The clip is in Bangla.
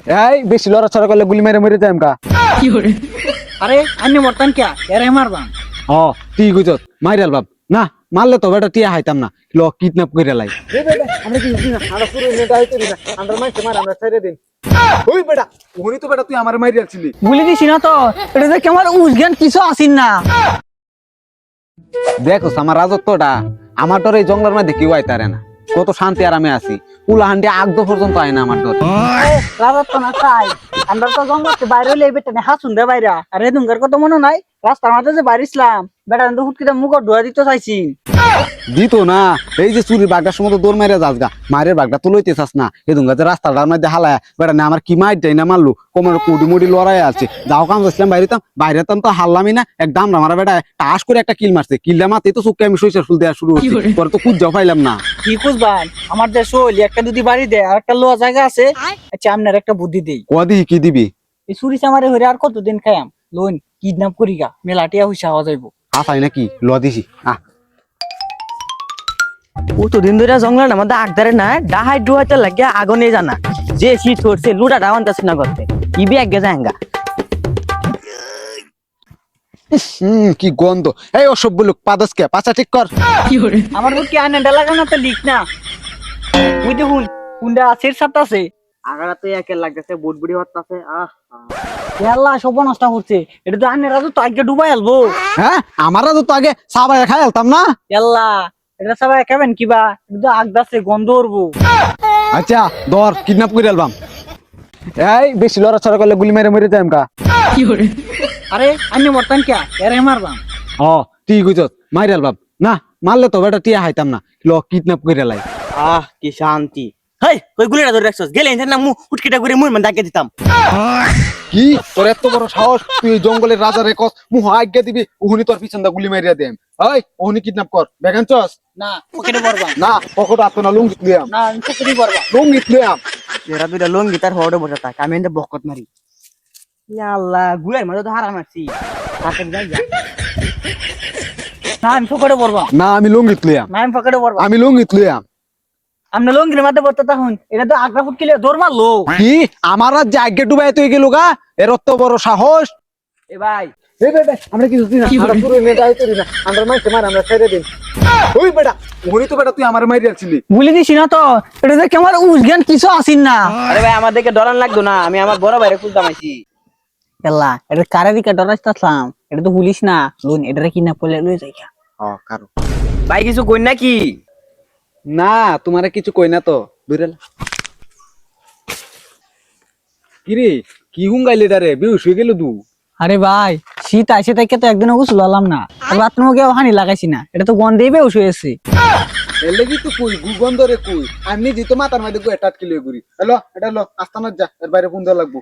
এই বেশি লড়াছড়া করলে গুলি মেরে মেরে যাইম কা। আরে আন্নে মরতাম কে এরে মারবাম। ও তুই গুজত মাইরাল বাপ না মারলে তো বেটা টিয়া হাইতাম না ল কিডন্যাপ করে লাই। আমরা কি না আমরা পুরো নেটা হইতে না আমরা মাইতে মার আমরা ছেড়ে দিন। ওই বেটা ওনি তো বেটা তুই আমার মাইরি আছিলি। গুলি দিছি না তো এটা যে কেমন উজগান কিছু আসিন না। দেখো আমার রাজত্বটা আমার তোর এই জঙ্গলের মধ্যে কেউ আইতারে না, কত শান্তি আরামে আছি। উলাহান্ডি আগদ পর্যন্ত আয় না আমার তোর। রাজত্ব না চাই আমরা তো জঙ্গলতে বাইরে হইলে বেটা না হাসুন দে বাইরা। আরে দুঙ্গার কত মনে নাই রাস্তার মাঝে যে বাইরে ইসলাম বেটা তো হুটকিতে মুখ ধোয়া দিতে চাইছি। দিত না এই যে চুরির বাগটার সময় তো দৌড় মাইরা যাস গা, মায়ের বাগটা তো লইতে চাস না এ দুঙ্গা যে রাস্তাটার মধ্যে হালায় বেটা না আমার কি মাইর দেয় না মারলো কোমর কুড়ি মুড়ি লড়াই আছে। যাও কাম যাচ্ছিলাম বাইরেতাম তো হারলামই না, একদম আমার বেটা টাস করে একটা কিল মারছে, কিলটা মারতে তো চোখে আমি সইষার ফুল দেওয়া শুরু হচ্ছে, পরে তো খুঁজাও পাইলাম না। কি খুঁজবান আমার যে শৈলী একটা যদি বাড়ি দেয় আর একটা লোয়া জায়গা আছে। আচ্ছা আপনার একটা বুদ্ধি দেই, কদি কি দিবি? এই চুরি চামারে হইরে আর কতদিন খাইয়াম লোন কিডন্যাপ করিগা মেলাটিয়া হইসা হওয়া যাইব। আসাই নাকি ল দিছি আহ কতদিন ধরে জঙ্গলের মধ্যে আগদারে না ডাহাই ডুহাইতে লাগিয়া আগুনে জানা যে শীত হচ্ছে লুটা ডাওয়ানতেছে না করতে ইবি আগে যাঙ্গা। কি গন্ধ, এই অসভ্য লোক পাদস কে পাছা ঠিক কর। আমার বুক কি আনে লাগানো তো লিখ না ওই দেখুন কুন্ডা আছে সাথে আছে আগারাতে একে লাগতেছে বুটবুড়ি হতাছে আহ আল্লাহ সব নষ্ট করছে। এটা তো আনে রাজু তো আগে ডুবাই আলবো। হ্যাঁ আমারা তো আগে সাবাই খাই আলতাম না। আল্লাহ এটা সবাই খাবেন কিবা এটা তো আগদাছে গন্ধ উড়বো। আচ্ছা ধর কিডন্যাপ করে আলবাম। এই বেশি লড়াছড়া করলে গুলি মেরে মেরে যাইম কা। আরে আন্নে মরতাম কে এরে মারবাম। ও তুই গুজত মাইর আলবাম না মারলে তো বেটা টিয়া হাইতাম না ল কিডন্যাপ করে লাই। আহ কি শান্তি। হেই কই গুলিটা ধরে রাখছস গেলে এখানে না মু উটকিটা করে মুই মান দাগে দিতাম। কি তোর এত বড় সাহস, তুই জঙ্গলের রাজারে কস মুহ আজ্ঞা দিবি ওহনি তোর পিছন দা গুলি মারিয়া দেম। এই ওহনি কিডন্যাপ কর বেগানছস না পকেটে পড়বাম। না পকেট আতো না লুঙ্গিত লিয়াম না আমি পকেটে পড়বাম। লুঙ্গিত লিয়াম। এরা দুইটা লোন গিটার হড়ে বসে থাক আমি এনে বকত মারি। ইয়া আল্লাহ গুলের মধ্যে তো হারা মারছি কাটে যাই যা। না আমি পকেটে পড়বাম। না আমি লুঙ্গিত লিয়াম, না আমি পকেটে পড়বাম। আমি লুঙ্গিত লিয়াম। আপনি লঙ্গির মাঝে পড়তে তখন এটা তো আগ্রা ফুটকিলে দৌড় মারলো। কি আমার যে আজ্ঞা ডুবাই তুই গেল গা, এর অত বড় সাহস। এ ভাই এই বেটা আমরা কিছু দিনা আমরা পুরো নেটা হইতে না আমরা মাইতে মার আমরা ছেড়ে দিন। ওই বেটা ওহনি তো বেটা তুই আমার মাইরি আছিলি। গুলি দিছি না তো এটা যে কেমন উজগান কিছু আসিন না। আরে ভাই আমাদেরকে ডরান লাগতো না, আমি আমার বড় ভাইরে খুঁজতাম আইছি। এল্লা এটা কারে দিকে ডরাইতাছলাম, এটা তো পুলিশ না লোন এটা কিনা পড়লে লই যাই। ও কারো ভাই কিছু কই নাকি? না তোমারে কিছু কই না তো বুঝলে। কিরে কি হুঙ্গাইলে ডারে বেহুশ হয়ে গেল দু। আরে ভাই শীত আইসে তাইকে তো একদিন গোসল হলাম না, রাত্র মুখে হানি লাগাইছি না, এটা তো গন্ধেই বেউস হয়েছে। এলে কি তো কই গুগন্ধ রে কই আমি নিজে তো মাথার মধ্যে গো টাটকি লই ঘুরি। হ্যালো এটা লো আস্তানা যা এর বাইরে বন্ধ লাগবো।